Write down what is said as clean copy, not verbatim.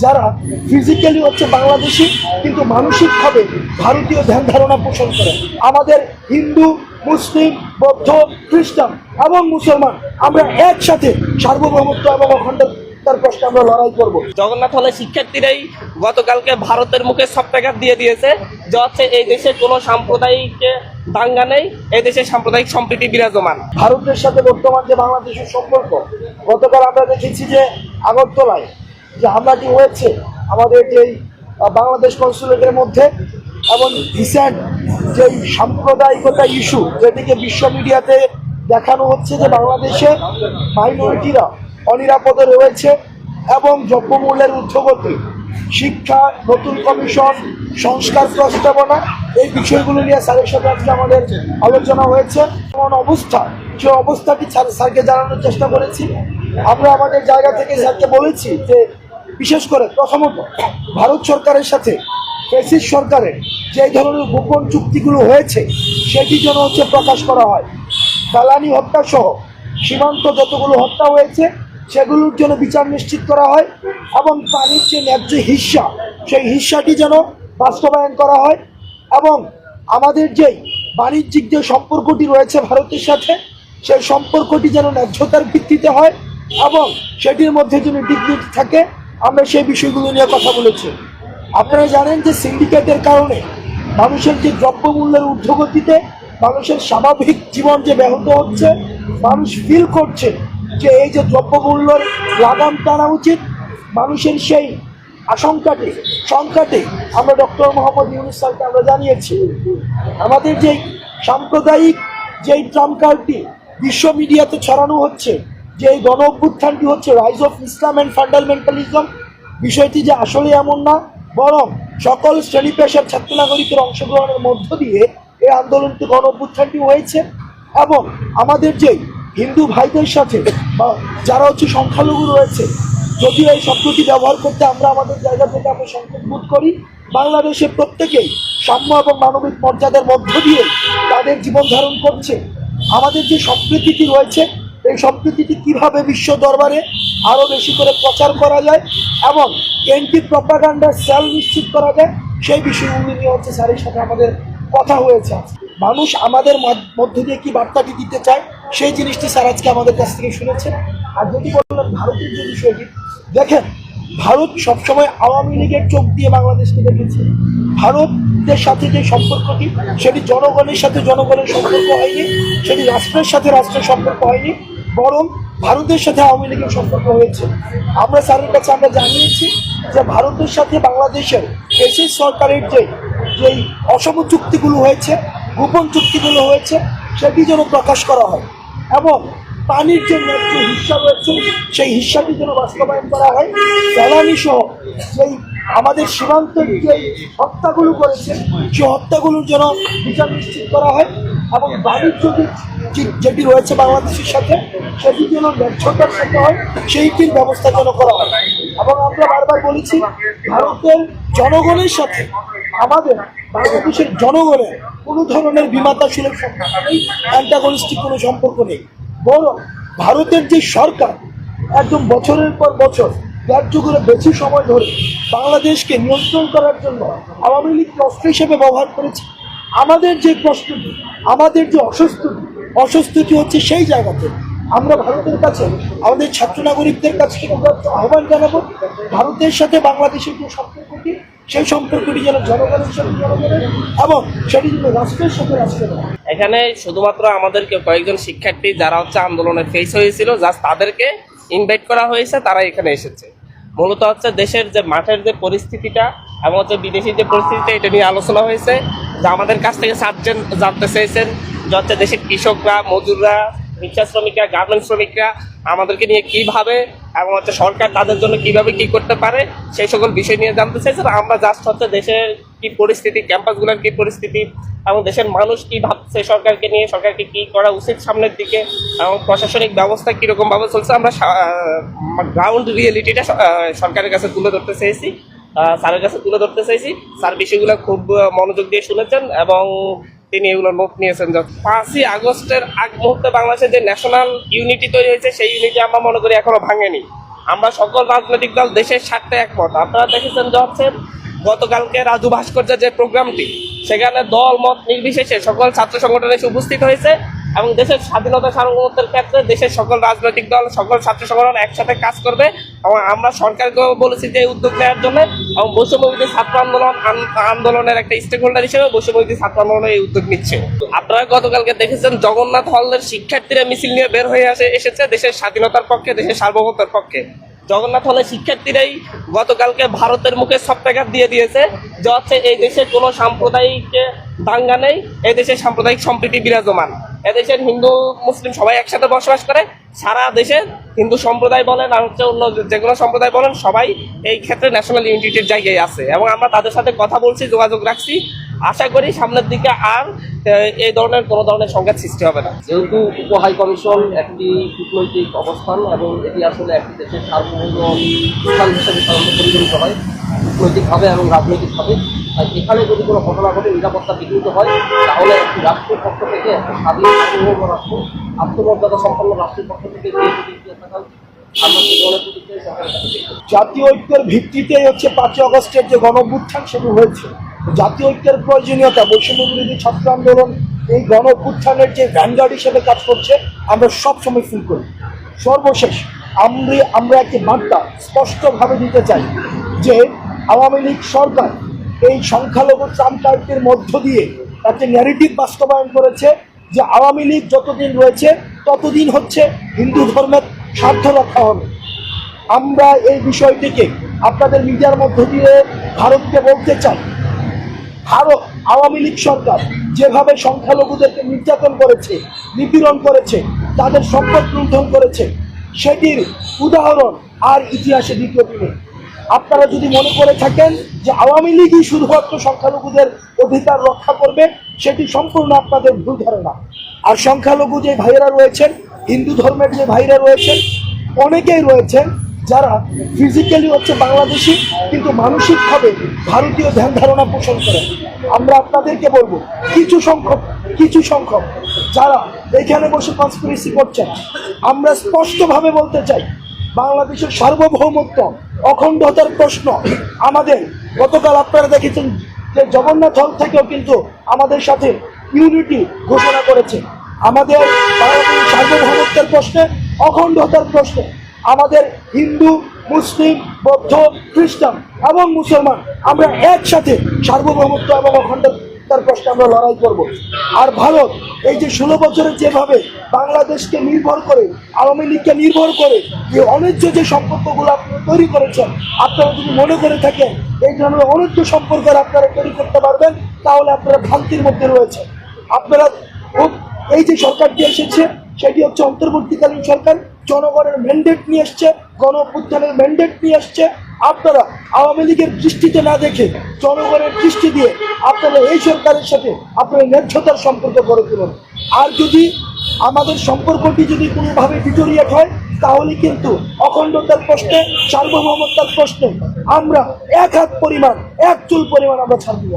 যারা ফিজিক্যালি হচ্ছে বাংলাদেশি কিন্তু মানসিকভাবে ভারতীয় ধ্যান ধারণা পোষণ করে। আমাদের হিন্দু, মুসলিম, বৌদ্ধ, খ্রিস্টান এবং মুসলমান আমরা একসাথে সার্বভৌমত্ব এবং অখণ্ডতার প্রশ্নে আমরা লড়াই করব। জগন্নাথ হলে শিক্ষার্থীরাই গতকালকে ভারতের মুখে সপ্তাহঘাত দিয়ে দিয়েছে যে হচ্ছে এই দেশে কোনো সাম্প্রদায়িক দাঙ্গা নেই, এই দেশে সাম্প্রদায়িক সম্প্রীতি বিরাজমান। ভারতের সাথে বর্তমান যে বাংলাদেশের সম্পর্ক, গতকাল আমরা দেখেছি যে আগরতলায় যে হামলাটি হয়েছে আমাদের যেই বাংলাদেশ কনসুলেটের মধ্যে, এবং রিসেন্ট যেই সাম্প্রদায়িকতা ইস্যু যেদিকে বিশ্ব মিডিয়াতে দেখানো হচ্ছে যে বাংলাদেশে মাইনরিটিরা অনিরাপদে রয়েছে এবং দ্রব্যমূল্যের ঊর্ধ্বগতি, শিক্ষা, নতুন কমিশন, সংস্কার প্রস্তাবনা, এই বিষয়গুলো নিয়ে স্যারের সাথে আজকে আমাদের আলোচনা হয়েছে। এমন অবস্থা, যে অবস্থাটি স্যারকে জানানোর চেষ্টা করেছি। আমরা আমাদের জায়গা থেকে স্যারকে বলেছি যে বিশেষ করে প্রথমত ভারত সরকারের সাথে ফ্যাসিস্ট সরকারের যে ধরনের গোপন চুক্তিগুলো হয়েছে সেটি যেন হচ্ছে প্রকাশ করা হয়। ফেলানি হত্যা সহ সীমান্ত যতগুলো হত্যা হয়েছে সেগুলোর জন্য বিচার নিশ্চিত করা হয় এবং পানির যে ন্যায্য হিস্সা সেই হিস্সাটি যেন বাস্তবায়ন করা হয় এবং আমাদের যেই বাণিজ্যিক যে সম্পর্কটি রয়েছে ভারতের সাথে সেই সম্পর্কটি যেন ন্যায্যতার ভিত্তিতে হয় এবং সেটির মধ্যে যেন ডিগনিটি থাকে, আমরা সেই বিষয়গুলো নিয়ে কথা বলেছি। আপনারা জানেন যে সিন্ডিকেটের কারণে মানুষের যে দ্রব্যমূল্যের ঊর্ধ্বগতিতে মানুষের স্বাভাবিক জীবন যে ব্যাহত হচ্ছে, মানুষ ফিল করছে যে এই যে দ্রব্যমূল্যের লাগাম টানা উচিত, মানুষের সেই সংখ্যাটি আমরা ডক্টর মোহাম্মদ ইউনূস স্যারকে আমরা জানিয়েছি। আমাদের যেই সাম্প্রদায়িক যেই ট্রাম্প কার্ডটি বিশ্ব মিডিয়াতে ছড়ানো হচ্ছে যে এই গণ অভ্যুত্থানটি হচ্ছে rise of Islam and fundamentalism, বিষয়টি যে আসলে এমন না, বরং সকল শ্রেণী পেশার ছাত্র নাগরিকের অংশগ্রহণের মধ্য দিয়ে এই আন্দোলনটি গণ অভ্যুত্থানটি হয়েছে। এবং আমাদের যেই হিন্দু ভাইদের সাথে বা যারা হচ্ছে সংখ্যালঘু রয়েছে, যদিও এই শব্দটি ব্যবহার করতে আমরা আমাদের জায়গা থেকে আমরা সংকেত বোধ করি, বাংলাদেশে প্রত্যেকেই সাম্য এবং মানবিক মর্যাদার মধ্য দিয়ে তাদের জীবন ধারণ করছে। আমাদের যে সম্প্রীতিটি রয়েছে এই সম্প্রীতিটি কীভাবে বিশ্ব দরবারে আরও বেশি করে প্রচার করা যায় এবং এন্টি প্রপাগান্ডার সেল নিশ্চিত করা যায়, সেই বিষয়গুলি নিয়ে হচ্ছে স্যারের সাথে আমাদের কথা হয়েছে। মানুষ আমাদের মধ্য দিয়ে কি বার্তাটি দিতে চায় সেই জিনিসটি স্যার আজকে আমাদের কাছ থেকে শুনেছেন। আর যদি বললেন ভারতের যে বিষয়টি, দেখেন ভারত সবসময় আওয়ামী লীগের চোখ দিয়ে বাংলাদেশকে দেখেছে। ভারতের সাথে যে সম্পর্কটি সেটি জনগণের সাথে জনগণের সম্পর্ক হয়নি, সেটি রাষ্ট্রের সাথে রাষ্ট্রের সম্পর্ক হয়নি, বরং ভারতের সাথে আওয়ামী লীগের সম্পর্ক হয়েছে। আমরা স্যারের কাছে আমরা জানিয়েছি যে ভারতের সাথে বাংলাদেশের ফ্যাসিস্ট সরকারের যেই অসম চুক্তিগুলো হয়েছে, গোপন চুক্তিগুলো হয়েছে, সেটি যেন প্রকাশ করা হয় এবং পানির যে ন্যায্য হিস্সা রয়েছে সেই হিস্সাটি যেন বাস্তবায়ন করা হয়। জ্বালানি সহ যেই আমাদের সীমান্তের যে হত্যাগুলো করেছে সেই হত্যাগুলোর যেন বিচার নিশ্চিত করা হয় এবং বাণিজ্য যেটি রয়েছে বাংলাদেশের সাথে সেটি যেন ন্যায্যতার সাথে হয়, সেইটির ব্যবস্থা যেন করা হয়। এবং আমরা বারবার বলেছি ভারতের জনগণের সাথে আমাদের বাংলাদেশের জনগণের কোনো ধরনের বিমাতাশীলের সম্পর্ক নেই, অ্যান্টাগনিস্টিক কোনো সম্পর্ক নেই, বরং ভারতের যে সরকার একদম বছরের পর বছর 1.5 যুগের বেশি সময় ধরে বাংলাদেশকে নিয়ন্ত্রণ করার জন্য আওয়ামী লীগ অস্ত্র হিসেবে ব্যবহার করেছে। আমাদের যে প্রশ্নটি, আমাদের যে অস্বস্তিটি হচ্ছে সেই জায়গাতে আমরা ভারতের কাছে আমাদের ছাত্র নাগরিকদের কাছে আহ্বান জানাবো, ভারতের সাথে বাংলাদেশের যে সম্পর্কটি সেই সম্পর্কটি যেন জনগণের সাথে জনগণের এবং সেটি যেন রাষ্ট্রের সাথে রাষ্ট্রের। এখানে শুধুমাত্র আমাদেরকে কয়েকজন শিক্ষার্থী যারা হচ্ছে আন্দোলনের ফেস হয়েছিল, জাস্ট তাদেরকে ইনভাইট করা হয়েছে, তারা এখানে এসেছে। মূলত হচ্ছে দেশের যে মাঠের যে পরিস্থিতিটা এবং হচ্ছে বিদেশি যে পরিস্থিতিটা, এটা নিয়ে আলোচনা হয়েছে। যে আমাদের কাছ থেকে সার্জন জানতে চেয়েছেন যে হচ্ছে দেশের কৃষকরা, মজুররা, রিক্সা শ্রমিকরা, গার্মেন্টস শ্রমিকরা আমাদেরকে নিয়ে কীভাবে এবং হচ্ছে সরকার তাদের জন্য কীভাবে কী করতে পারে সেই সকল বিষয় নিয়ে জানতে চাইছেন। আমরা জাস্ট হচ্ছে দেশের কী পরিস্থিতি, ক্যাম্পাসগুলোর কী পরিস্থিতি এবং দেশের মানুষ কী ভাবছে সরকারকে নিয়ে, সরকারকে কী করা উচিত সামনের দিকে এবং প্রশাসনিক ব্যবস্থা কীরকমভাবে চলছে, আমরা গ্রাউন্ড রিয়েলিটিটা সরকারের কাছে তুলে ধরতে চেয়েছি, স্যারের কাছে তুলে ধরতে চাইছি। স্যার বিষয়গুলো খুব মনোযোগ দিয়ে শুনেছেন এবং তিনি এগুলো নোট নিয়েছেন। 5ই আগস্টের আগ মুহূর্তে বাংলাদেশের যে ন্যাশনাল ইউনিটি তৈরি হয়েছে সেই ইউনিটি আমরা মনে করি এখনো ভাঙেনি। আমরা সকল রাজনৈতিক দল দেশের স্বার্থে একমত। আপনারা দেখেছেন যে হচ্ছে গতকালকে রাজু ভাস্কর্যের যে প্রোগ্রামটি, সেখানে দল মত নির্বিশেষে সকল ছাত্র সংগঠন এসে উপস্থিত হয়েছে এবং দেশের স্বাধীনতা সার্বভৌমত্বের ক্ষেত্রে দেশের সকল রাজনৈতিক দল, সকল ছাত্র সংগঠন একসাথে কাজ করবে। এবং আমরা সরকারকেও বলেছি যে উদ্যোগ নেওয়ার জন্য, এবং বৈষম্যবিরোধী ছাত্র আন্দোলনের একটা স্টেক হোল্ডার হিসেবে বৈষম্যবিরোধী ছাত্র আন্দোলন এই উদ্যোগ নিচ্ছে। আপনারা গতকালকে দেখেছেন জগন্নাথ হলের শিক্ষার্থীরা মিছিল নিয়ে বের হয়ে এসেছে দেশের স্বাধীনতার পক্ষে, দেশের সার্বভৌমত্বের পক্ষে। জগন্নাথ হলের শিক্ষার্থীরাই গতকালকে ভারতের মুখে সপ্তাঘাত দিয়ে দিয়েছে যে হচ্ছে এই দেশে কোনো সাম্প্রদায়িক দাঙ্গা নেই, এই দেশে সাম্প্রদায়িক সম্প্রীতি বিরাজমান, এদেশের হিন্দু মুসলিম সবাই একসাথে বসবাস করে। সারা দেশে হিন্দু সম্প্রদায় বলেন আর হচ্ছে অন্য যে কোনো সম্প্রদায় বলেন, সবাই এই ক্ষেত্রে ন্যাশনাল ইউনিটির জায়গায় আছে এবং আমরা তাদের সাথে কথা বলছি, যোগাযোগ রাখছি। আশা করি সামনের দিকে আর এই ধরনের কোনো ধরনের সংঘাত সৃষ্টি হবে না। যেহেতু উপহাই কমিশন একটি কূটনৈতিক অবস্থান এবং এটি আসলে একটি দেশের সার্বভৌম স্থান হিসেবে সাধারণত পরিগণিত হয় কূটনৈতিকভাবে এবং রাজনৈতিকভাবে। আর এখানে যদি কোনো ঘটনা ঘটে, নিরাপত্তা বিঘ্নিত হয়, তাহলে একটি রাষ্ট্রের পক্ষ থেকে, একটা স্বাধীন সার্বভৌম রাষ্ট্র, আত্মমর্যাদা সম্পন্ন রাষ্ট্রের পক্ষ থেকে যে প্রতিক্রিয়া থাকা আমরা সেই ধরনের প্রতিক্রিয়া সরকারের কাছে দেখব। জাতীয় ঐক্যের ভিত্তিতেই হচ্ছে ৫ই আগস্টের যে গণঅভ্যুত্থান শুরু হয়েছে। জাতীয় ঐক্যের প্রয়োজনীয়তা, বৈষম্য বিরোধী ছাত্র আন্দোলন এই গণঅভ্যুত্থানের যে ভ্যানগার্ড হিসেবে কাজ করছে, আমরা সবসময় ফিল করি। সর্বশেষ আমরা একটি বার্তা স্পষ্টভাবে দিতে চাই যে আওয়ামী লীগ সরকার এই সংখ্যালঘু ট্রাম্প কার্ডের মধ্য দিয়ে একটা ন্যারেটিভ বাস্তবায়ন করেছে যে আওয়ামী লীগ যতদিন রয়েছে ততদিন হচ্ছে হিন্দু ধর্মের স্বার্থ রক্ষা হবে। আমরা এই বিষয়টিকে আপনাদের মিডিয়ার মধ্য দিয়ে ভারতকে বলতে চাই, ভারত আওয়ামী লীগ সরকার যেভাবে সংখ্যালঘুদেরকে নির্যাতন করেছে, নিপীড়ন করেছে, তাদের সম্পদ লুণ্ঠন করেছে, সেটির উদাহরণ আর ইতিহাসে দ্বিতীয়টি নেই। আপনারা যদি মনে করে থাকেন যে আওয়ামী লীগই শুধুমাত্র সংখ্যালঘুদের অধিকার রক্ষা করবে, সেটি সম্পূর্ণ আপনাদের ভুল ধারণা। আর সংখ্যালঘু যে ভাইয়েরা রয়েছেন, হিন্দু ধর্মের যে ভাইয়েরা রয়েছেন, অনেকেই রয়েছেন যারা ফিজিক্যালি হচ্ছে বাংলাদেশি কিন্তু মানসিকভাবে ভারতীয় ধ্যান ধারণা পোষণ করেন। আমরা আপনাদেরকে বলবো, কিছু সংখ্যক যারা এখানে বসে কনস্পিরেসি করছেন, আমরা স্পষ্টভাবে বলতে চাই বাংলাদেশের সার্বভৌমত্ব, অখণ্ডতার প্রশ্ন আমাদের। গতকাল আপনারা দেখেছেন যে জগন্নাথ হল থেকেও কিন্তু আমাদের সাথে ইউনিটি ঘোষণা করেছে। আমাদের বাংলাদেশের সার্বভৌমত্বের প্রশ্নে, অখণ্ডতার প্রশ্নে আমাদের হিন্দু, মুসলিম, বৌদ্ধ, খ্রিস্টান এবং মুসলমান আমরা একসাথে সার্বভৌমত্ব এবং অখণ্ডতার প্রশ্নে আমরা লড়াই করব। আর ভারত এই যে 16 বছরের যেভাবে বাংলাদেশকে নির্ভর করে, আওয়ামী লীগকে নির্ভর করে এই অন্যায্য যে সম্পর্কগুলো আপনারা তৈরি করেছেন, আপনারা যদি মনে করে থাকেন এই ধরনের অন্যায্য সম্পর্ক আপনারা তৈরি করতে পারবেন, তাহলে আপনারা ভ্রান্তির মধ্যে রয়েছে। আপনারা এই যে সরকারটি এসেছে সেটি হচ্ছে অন্তর্বর্তীকালীন সরকার, জনগণের ম্যান্ডেট নিয়ে এসছে, গণঅভ্যুত্থানের ম্যান্ডেট নিয়ে এসছে। আপনারা আওয়ামী লীগের দৃষ্টিতে না দেখে জনগণের দৃষ্টি দিয়ে আপনারা এই সরকারের সাথে আপনারা ন্যায্যতার সম্পর্ক গড়ে তুলুন। আর যদি আমাদের সম্পর্কটি যদি কোনোভাবে ডিটোরিয়েট হয়, তাহলে কিন্তু অখণ্ডতার প্রশ্নে, সার্বভৌমত্বের প্রশ্নে আমরা এক হাত পরিমাণ, এক চুল পরিমাণ আমরা ছাড় দিব।